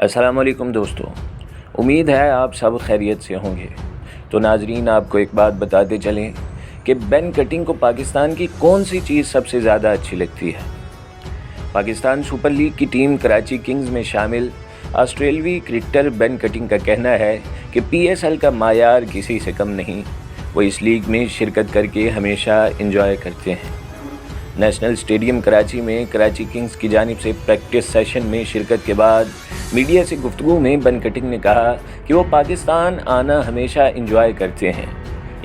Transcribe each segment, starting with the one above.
अस्सलाम वालेकुम दोस्तों, उम्मीद है आप सब खैरियत से होंगे। तो नाजरीन, आपको एक बात बताते चलें कि बेन कटिंग को पाकिस्तान की कौन सी चीज़ सबसे ज़्यादा अच्छी लगती है। पाकिस्तान सुपर लीग की टीम कराची किंग्स में शामिल ऑस्ट्रेलवी क्रिकेटर बेन कटिंग का कहना है कि PSL का मायार किसी से कम नहीं। वो इस लीग में शिरकत करके हमेशा इंजॉय करते हैं। नेशनल स्टेडियम कराची में कराची किंग्स की जानिब से प्रैक्टिस सेशन में शिरकत के बाद मीडिया से गुफ्तगू में बेन कटिंग ने कहा कि वो पाकिस्तान आना हमेशा इंजॉय करते हैं।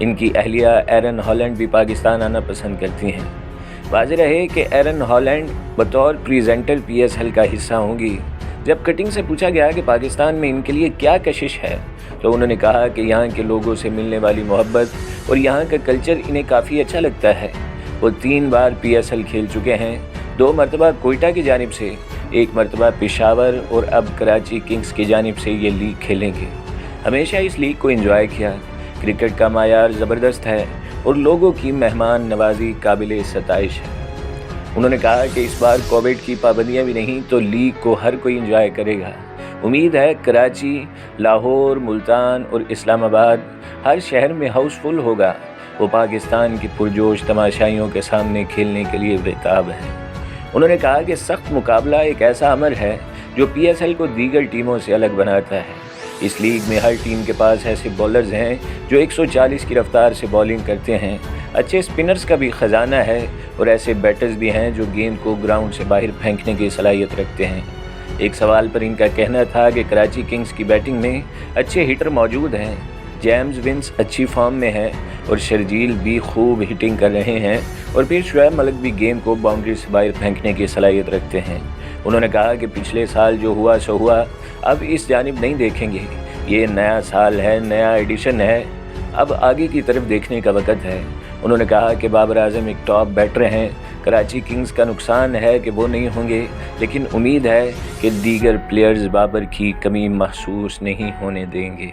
इनकी अहलिया एरन हॉलैंड भी पाकिस्तान आना पसंद करती हैं। वाज़ेह रहे कि एरन हॉलैंड बतौर प्रेजेंटर PSL का हिस्सा होंगी। जब कटिंग से पूछा गया कि पाकिस्तान में इनके लिए क्या कशिश है, तो उन्होंने कहा कि यहाँ के लोगों से मिलने वाली मोहब्बत और यहाँ का कल्चर इन्हें काफ़ी अच्छा लगता है। वो 3 बार PSL खेल चुके हैं, 2 मरतबा कोयटा की जानिब से, 1 मरतबा पेशावर और अब कराची किंग्स की जानिब से ये लीग खेलेंगे। हमेशा इस लीग को एंजॉय किया। क्रिकेट का मायार ज़बरदस्त है और लोगों की मेहमान नवाजी काबिल सताइश है। उन्होंने कहा कि इस बार कोविड की पाबंदियां भी नहीं तो लीग को हर कोई एंजॉय करेगा। उम्मीद है कराची, लाहौर, मुल्तान और इस्लामाबाद हर शहर में हाउसफुल होगा। वो पाकिस्तान की पुरजोश तमाशाइयों के सामने खेलने के लिए बेताब है। उन्होंने कहा कि सख्त मुकाबला एक ऐसा अमर है जो PSL को दीगर टीमों से अलग बनाता है। इस लीग में हर टीम के पास ऐसे बॉलर्स हैं जो 140 की रफ्तार से बॉलिंग करते हैं। अच्छे स्पिनर्स का भी ख़जाना है और ऐसे बैटर्स भी हैं जो गेंद को ग्राउंड से बाहर फेंकने की सलाहियत रखते हैं। एक सवाल पर इनका कहना था कि कराची किंग्स की बैटिंग में अच्छे हिटर मौजूद हैं। जेम्स विंस अच्छी फॉर्म में है और शर्जील भी खूब हिटिंग कर रहे हैं और फिर शुएब मलिक भी गेंद को बाउंड्री से बाहर फेंकने की सलाहियत रखते हैं। उन्होंने कहा कि पिछले साल जो हुआ सो हुआ, अब इस जानिब नहीं देखेंगे। ये नया साल है, नया एडिशन है, अब आगे की तरफ देखने का वक्त है। उन्होंने कहा कि बाबर आजम एक टॉप बैटर हैं। कराची किंग्स का नुकसान है कि वो नहीं होंगे, लेकिन उम्मीद है कि दीगर प्लेयर्स बाबर की कमी महसूस नहीं होने देंगे।